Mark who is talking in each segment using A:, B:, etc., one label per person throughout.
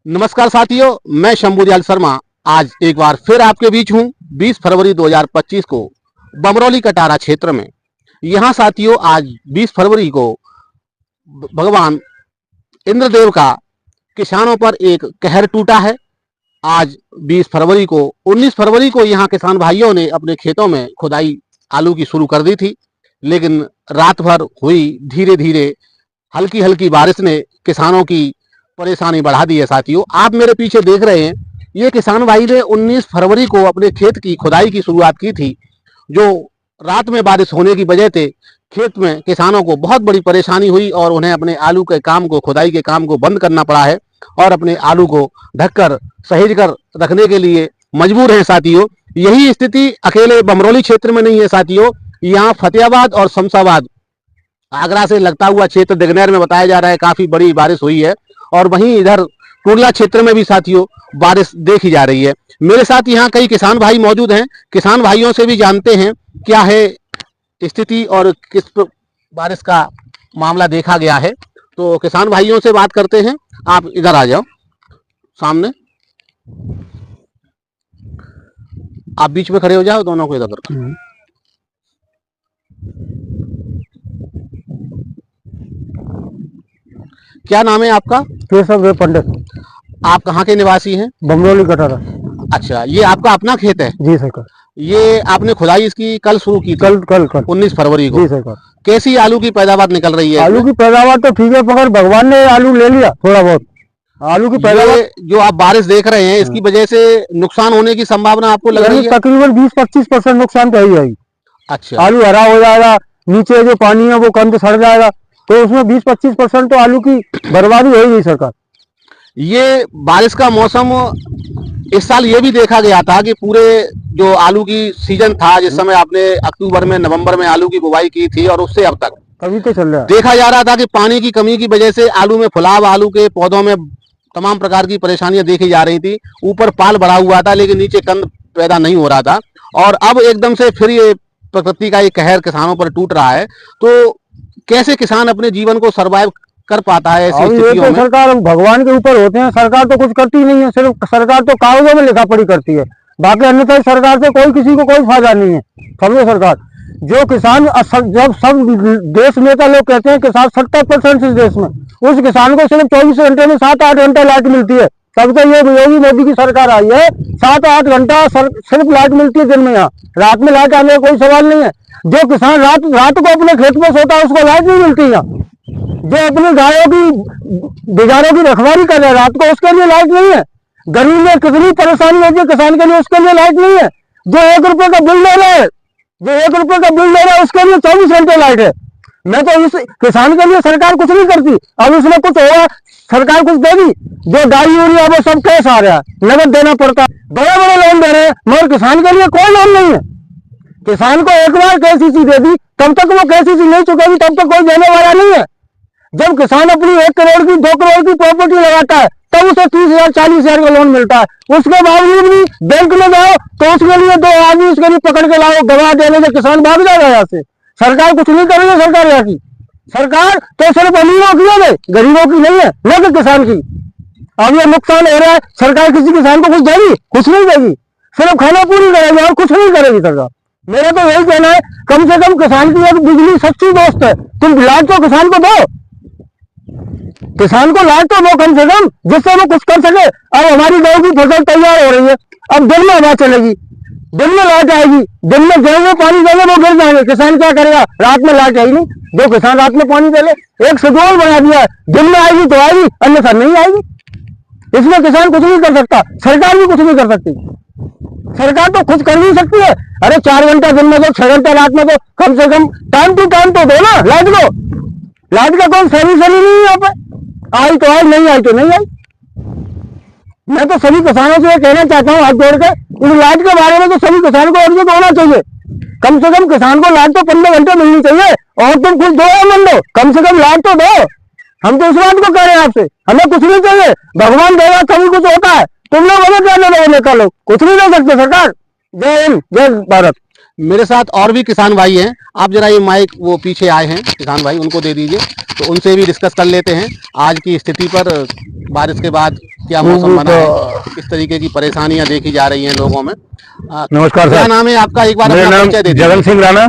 A: नमस्कार साथियों, मैं शंभुदयाल शर्मा आज एक बार फिर आपके बीच हूं। 20 फरवरी 2025 को बमरौली कटारा क्षेत्र में यहां साथियों आज 20 फरवरी को भगवान इंद्रदेव का किसानों पर एक कहर टूटा है। आज 20 फरवरी को 19 फरवरी को यहां किसान भाइयों ने अपने खेतों में खुदाई आलू की शुरू कर दी थी, लेकिन रात भर हुई धीरे धीरे हल्की हल्की बारिश ने किसानों की परेशानी बढ़ा दी है। साथियों, आप मेरे पीछे देख रहे हैं, ये किसान भाई ने 19 फरवरी को अपने खेत की खुदाई की शुरुआत की थी। जो रात में बारिश होने की वजह से खेत में किसानों को बहुत बड़ी परेशानी हुई और उन्हें अपने आलू के काम को, खुदाई के काम को बंद करना पड़ा है और अपने आलू को ढककर सहेज कर रखने के लिए मजबूर हैं। साथियों, यही स्थिति अकेले बमरौली क्षेत्र में नहीं है। साथियों, यहाँ फतेहाबाद और शमशाबाद, आगरा से लगता हुआ क्षेत्र दिगनेर में बताया जा रहा है काफी बड़ी बारिश हुई है और वहीं इधर टुरला क्षेत्र में भी साथियों बारिश देखी जा रही है। मेरे साथ यहाँ कई किसान भाई मौजूद हैं। किसान भाइयों से भी जानते हैं क्या है स्थिति और किस बारिश का मामला देखा गया है। तो किसान भाइयों से बात करते हैं। आप इधर आ जाओ सामने, आप बीच में खड़े हो जाओ, दोनों को इधर करके। क्या नाम है आपका?
B: केशव देव पंडित।
A: आप कहाँ के निवासी हैं?
B: बमरौली कटारा।
A: अच्छा, ये आपका अपना खेत है?
B: जी सरकार।
A: ये आपने खुदाई इसकी कल शुरू की थी?
B: कल
A: 19 फरवरी को।
B: जी सरकार।
A: कैसी आलू की पैदावार निकल रही है?
B: आलू की पैदावार तो ठीक है, मगर भगवान ने आलू ले लिया थोड़ा बहुत। आलू की पैदावार
A: जो आप बारिश देख रहे हैं, इसकी वजह से नुकसान होने की संभावना आपको लग रही है?
B: तकरीबन 20-25% नुकसान तो ही आएगी।
A: अच्छा,
B: आलू हरा हो जाएगा, नीचे जो पानी है वो कंद सड़ जाएगा, तो उसमें 20-25% तो आलू की बर्बादी होगी सरकार।
A: ये बारिश का मौसम इस साल ये भी देखा गया था कि पूरे जो आलू की सीजन था, जिस समय आपने अक्टूबर में नवंबर में आलू की बुवाई की थी और उससे अब तक
B: अभी तो चल रहा है,
A: देखा जा रहा था कि पानी की कमी की वजह से आलू में फुलाव, आलू के पौधों में तमाम प्रकार की परेशानियां देखी जा रही थी। ऊपर पाल बढ़ा हुआ था लेकिन नीचे कंद पैदा नहीं हो रहा था और अब एकदम से फिर ये प्रकृति का एक कहर किसानों पर टूट रहा है। तो कैसे किसान अपने जीवन को सर्वाइव कर पाता है ऐसी स्थितियों में?
B: सरकार भगवान के ऊपर होते हैं, सरकार तो कुछ करती नहीं है। सिर्फ सरकार तो कागजों में लिखा पड़ी करती है, बाकी अन्यथा सरकार से कोई किसी को कोई फायदा नहीं है। समझो सरकार, जो किसान जब सब देश नेता लोग कहते हैं किसान 70% इस देश में, उस किसान को सिर्फ 24 घंटे में 7-8 घंटा लाइट मिलती है। तब तो ये योगी मोदी की सरकार आई है, 7-8 घंटा सिर्फ लाइट मिलती है दिन में। यहाँ रात में लाइट आने का कोई सवाल नहीं है। जो किसान रात को अपने खेत में सोता है उसको लाइट नहीं मिलती। यहाँ जो अपनी गायों की बिजारों की रखवाली कर रहे हैं रात को, उसके लिए लाइट नहीं है। गर्मी में कितनी परेशानी होती है किसान के लिए, उसके लिए लाइट नहीं है। जो 1 रुपए का बिल ले रहा है, उसके लिए 24 घंटे लाइट है। मैं तो इस किसान के लिए सरकार कुछ नहीं करती। अब इसमें कुछ होगा, सरकार कुछ देगी? जो डाई यूरिया वो सब कैश आ रहा है, नगद देना पड़ता है, बड़े बड़े लोन दे रहे हैं, मगर किसान के लिए कोई लोन नहीं है। किसान को एक बार केसीसी दे दी, तब तक वो केसीसी नहीं चुकेगी, तब तक कोई देने वाला नहीं है। जब किसान अपनी 1 करोड़ की 2 करोड़ की प्रॉपर्टी लगाता है तब उसे 30,000-40,000 का लोन मिलता है। उसके बावजूद भी बैंक में जाओ तो उसके लिए 2 आदमी उसके लिए पकड़ के लाओ, गवाह देने से किसान भाग जाएगा यहाँ से। सरकार कुछ नहीं करेगी। सरकार यहाँ की सरकार तो सिर्फ अमीरों की है, गरीबों की नहीं है, न कि किसान की। अब ये नुकसान हो रहा है, सरकार किसी किसान को कुछ देगी? कुछ नहीं देगी, सिर्फ खाना पूरी करेगी और कुछ नहीं करेगी सरकार। मेरा तो यही कहना है, कम से कम किसान की एक बिजली सच्ची दोस्त है, तुम लाइट तो किसान को दो, किसान को लाइट तो दो कम से कम, जिससे वो कुछ कर सके। अब हमारी गेहूं की फसल तैयार हो रही है, अब दिन में हवा चलेगी, दिन में लाइट आएगी, दिन में गेहूं पानी देंगे वो गिर जाएंगे, किसान क्या करेगा? रात में लाइट आएगी नहीं, जो किसान रात में पानी दे ले, एक शेड्यूल बना दिया है, दिन में आएगी तो आएगी, अन्यथा नहीं आएगी। इसमें किसान कुछ नहीं कर सकता, सरकार भी कुछ नहीं कर सकती। सरकार तो कुछ कर नहीं सकती है। अरे 4 घंटा दिन में दो, 6 घंटा रात में दो, कम से कम टाइम टू टाइम तो दो ना लाइट को। लाइट का कोई सर्विस नहीं है यहाँ पे, आई तो आई, नहीं आई तो नहीं आई। मैं तो सभी किसानों से कहना चाहता हूँ हाथ जोड़ के, इस लाइट के बारे में तो सभी किसानों को अवगत होना चाहिए। कम से कम किसान को लाइट तो 15 घंटे मिलनी चाहिए, और तुम कुछ दो या मन दो, कम से कम लाइट तो दो। हम तो इस बात को कह रहे हैं आपसे, हमें कुछ नहीं चाहिए, भगवान देगा तभी कुछ होता है। तुम लोग हमें क्या देने का, लोग कुछ नहीं दे सकते सरकार। जय हिंद, जय भारत।
A: मेरे साथ और भी किसान भाई हैं, आप जरा ये माइक वो पीछे आए हैं किसान भाई, उनको दे दीजिए तो उनसे भी डिस्कस कर लेते हैं आज की स्थिति पर, बारिश के बाद क्या मौसम बना है, किस तरीके की परेशानियां देखी जा रही हैं लोगों में।
B: नमस्कार
A: क्या
B: सर,
A: नाम है आपका, एक बार
B: मेरा
A: अपना
B: नाम
A: परिचय दे दीजिए।
B: जगन सिंह राणा।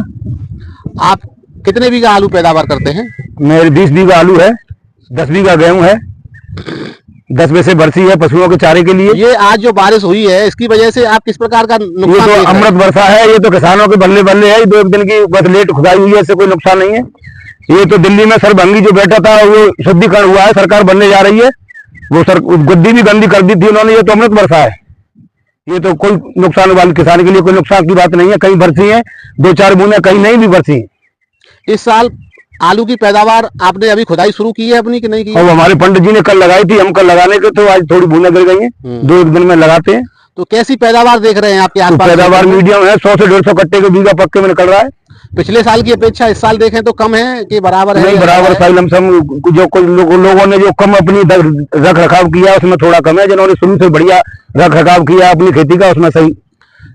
A: आप कितने बीघा आलू पैदावार करते हैं?
B: मेरे 20 बीघा आलू है, 10 बीघा गेहूं है, 10 में से बरसी है पशुओं के चारे के लिए।
A: ये आज जो बारिश हुई है इसकी वजह से आप किस प्रकार का
B: ये
A: नुकसान
B: तो
A: देख रहे
B: अमृत
A: हैं?
B: वर्षा है, ये तो किसानों के बल्ले बल्ले है। 2 दिन की बस लेट खुदाई हुई है, इससे कोई नुकसान नहीं है। ये तो दिल्ली में सरभंगी जो बैठा था वो शुद्धिकरण हुआ है, सरकार बनने जा रही है। वो सर गद्दी भी गंदी कर दी थी उन्होंने। ये तो अमृत वर्षा है, ये तो कोई नुकसान वाले किसान के लिए कोई नुकसान की बात नहीं है। कहीं बरसी है 2-4 बूंदें, कहीं नहीं भी बरसी है।
A: इस साल आलू की पैदावार आपने अभी खुदाई शुरू की है अपनी कि नहीं की है?
B: और हमारे पंडित जी ने कल लगाई थी, हम कल लगाने के तो आज थोड़ी बूंदें गिर गई हैं। 2-1 दिन में लगाते हैं।
A: तो कैसी पैदावार देख रहे हैं आपके
B: तो
A: आसपास?
B: पैदावार मीडियम है, 100 से 150 कट्टे के बीघा पक्के में निकल रहा है।
A: पिछले साल की अपेक्षा इस साल देखें तो कम है कि बराबर है?
B: नहीं, बराबर साइल लमसम। जो कुछ लोगों ने जो कम अपनी रख रखाव किया उसमें थोड़ा कम है। जिन्होंने शुरू से बढ़िया रख रखाव किया अपनी खेती का, उसमें सही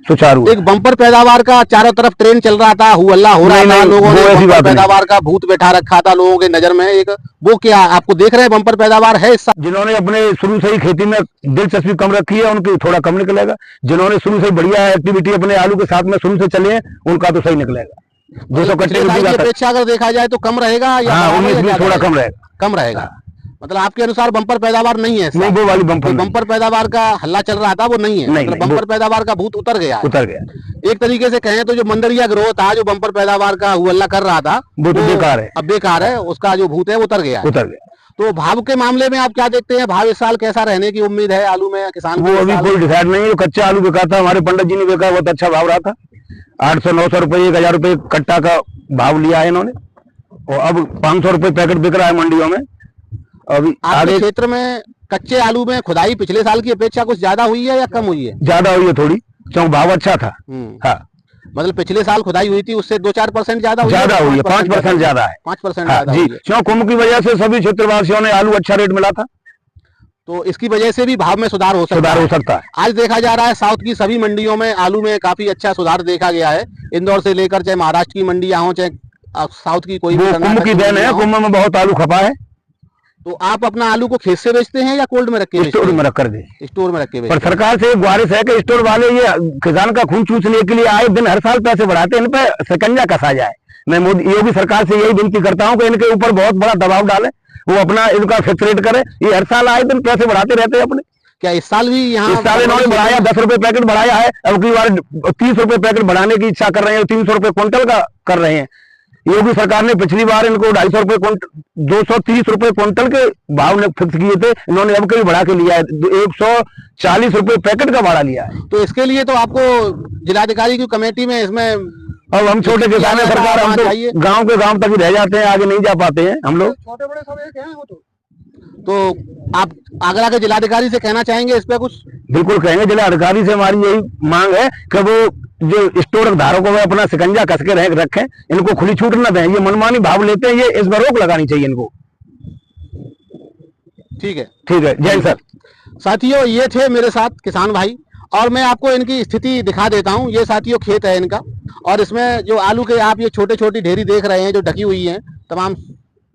B: सुचारू।
A: एक बम्पर पैदावार का चारों तरफ ट्रेंड चल रहा था, हुआ हो रहा था, लोगों ने बम्पर पैदावार का भूत बैठा रखा था लोगों के नजर में। एक वो क्या आपको देख रहे हैं बम्पर पैदावार है इस साल?
B: जिन्होंने अपने शुरू से ही खेती में दिलचस्पी कम रखी है उनकी थोड़ा कम निकलेगा। जिन्होंने शुरू से बढ़िया एक्टिविटी अपने आलू के साथ में शुरू से चले हैं उनका तो सही निकलेगा। 200 कट्टे के बीघा
A: अपेक्षा अगर देखा जाए तो कम रहेगा या?
B: हाँ, 19 में थोड़ा कम रहेगा।
A: कम रहेगा, मतलब आपके अनुसार बम्पर पैदावार नहीं है?
B: नहीं, वो वाली बम्पर
A: पैदावार का हल्ला चल रहा था वो नहीं है, मतलब बम्पर पैदावार का भूत उतर गया। एक तरीके से कहें तो जो मंदरिया ग्रोथ था, जो बम्पर पैदावार का हल्ला कर रहा था,
B: वो तो बेकार है।
A: अब बेकार है, उसका जो भूत है वो उतर गया। तो भाव के मामले में आप क्या देखते हैं? भाव इस साल कैसा रहने की उम्मीद है आलू में किसान को?
B: वो अभी कोई डिसाइड नहीं है। कच्चा आलू बिका था, हमारे पंडित जी ने बेचा, बहुत अच्छा भाव रहा था। 800-900 रुपये 1000 रुपये कट्टा का भाव लिया है इन्होंने, और अब 500 रुपये पैकेट बिक रहा है मंडियों में। अभी
A: आपके क्षेत्र में कच्चे आलू में खुदाई पिछले साल की अपेक्षा कुछ ज्यादा हुई है या कम हुई है?
B: ज्यादा हुई है थोड़ी, क्योंकि भाव अच्छा था। हाँ,
A: मतलब पिछले साल खुदाई हुई थी उससे 2-4% ज्यादा हुई है?
B: 5% ज्यादा है।
A: 5% ज्यादा
B: जी, क्यों कुंभ की वजह से सभी क्षेत्रवासियों ने आलू अच्छा रेट मिला था,
A: तो इसकी वजह से भी भाव में सुधार हो सकता है। आज देखा जा रहा है साउथ की सभी मंडियों में आलू में काफी अच्छा सुधार देखा गया है। इंदौर से लेकर चाहे महाराष्ट्र की मंडियां हो, चाहे साउथ की कोई भी,
B: कुंभ की देन है। कुंभ में बहुत आलू खपा है।
A: तो आप अपना आलू को खेत से बेचते हैं या कोल्ड में रख के?
B: स्टोर में रख कर दे,
A: स्टोर में रख के।
B: पर सरकार से एक गुजारिश है कि स्टोर वाले ये किसान का खून चूसने के लिए आए दिन हर साल पैसे बढ़ाते हैं, इन पे शिकंजा कसा जाए। मैं योगी सरकार से यही विनती करता हूँ कि इनके ऊपर बहुत बड़ा दबाव डाले, वो अपना इनका फिक्स रेट करे। ये हर साल आए दिन पैसे बढ़ाते रहते हैं अपने।
A: क्या इस साल भी यहाँ?
B: इस साल इन्होंने बढ़ाया, 10 रुपए पैकेट बढ़ाया है। अब की बार 30 रुपए पैकेट बढ़ाने की इच्छा कर रहे हैं, 300 रुपए क्विंटल का कर रहे हैं। योगी सरकार ने पिछली बार इनको 250 रुपए 230 रुपए क्विंटल के भाव ने फिक्स किए थे, इन्होंने अब कभी बढ़ा के लिया है, 140 रुपए पैकेट का भाड़ा लिया है।
A: तो इसके लिए तो आपको जिलाधिकारी की कमेटी में इसमें,
B: अब हम छोटे किसान है, सरकार हम तो गांव के गांव तक ही रह जाते हैं, आगे नहीं जा पाते हैं हम लोग।
A: छोटे बड़े सब एक हैं वो तो आप आगरा के जिलाधिकारी से कहना चाहेंगे इस पे कुछ?
B: बिल्कुल कहेंगे। जिलाधिकारी से हमारी यही मांग है कि वो जो स्टोर धारकों में अपना शिकंजा कस के रखें, इनको खुली छूट न दें। ये मनमानी भाव लेते हैं, ये इस पर रोक लगानी चाहिए इनको।
A: ठीक है,
B: जय सर।
A: साथियों, ये थे मेरे साथ किसान भाई, और मैं आपको इनकी स्थिति दिखा देता हूँ। ये साथियों खेत है इनका, और इसमें जो आलू के आप ये छोटे छोटी ढेरी देख रहे हैं जो ढकी हुई है तमाम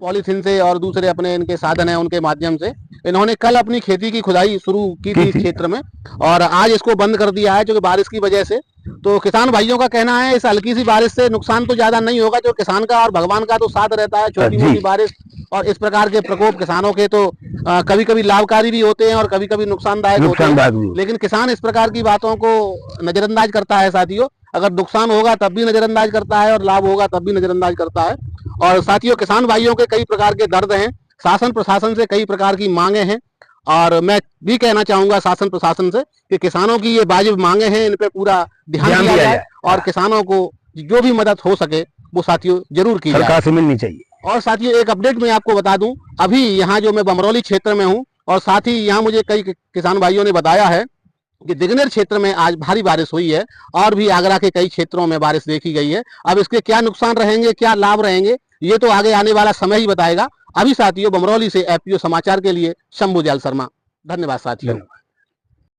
A: पॉलीथीन से और दूसरे अपने इनके साधन है उनके माध्यम से, इन्होंने कल अपनी खेती की खुदाई शुरू की थी इस क्षेत्र में, और आज इसको बंद कर दिया है जो कि बारिश की वजह से। तो किसान भाइयों का कहना है इस हल्की सी बारिश से नुकसान तो ज्यादा नहीं होगा, जो किसान का और भगवान का तो साथ रहता है। छोटी मोटी बारिश और इस प्रकार के प्रकोप किसानों के तो कभी कभी लाभकारी भी होते हैं और कभी कभी नुकसानदायक होते हैं, लेकिन किसान इस प्रकार की बातों को नजरअंदाज करता है। साथियों, अगर नुकसान होगा तब भी नजरअंदाज करता है और लाभ होगा तब भी नजरअंदाज करता है। और साथियों, किसान भाइयों के कई प्रकार के दर्द हैं, शासन प्रशासन से कई प्रकार की मांगे हैं, और मैं भी कहना चाहूंगा शासन प्रशासन से कि किसानों की ये वाजिब मांगे हैं, इन पे पूरा ध्यान दिया जाए और किसानों को जो भी मदद हो सके वो साथियों जरूर की
B: सरकार से मिलनी चाहिए।
A: और साथियों, एक अपडेट मैं आपको बता दूं, अभी यहाँ जो मैं बमरौली क्षेत्र में हूँ, और साथ ही यहाँ मुझे कई किसान भाइयों ने बताया है कि दिगनेर क्षेत्र में आज भारी बारिश हुई है, और भी आगरा के कई क्षेत्रों में बारिश देखी गई है। अब इसके क्या नुकसान रहेंगे, क्या लाभ रहेंगे, ये तो आगे आने वाला समय ही बताएगा। अभी साथियों, बमरौली से एपीओ समाचार के लिए शंभू दयाल शर्मा। धन्यवाद साथियों।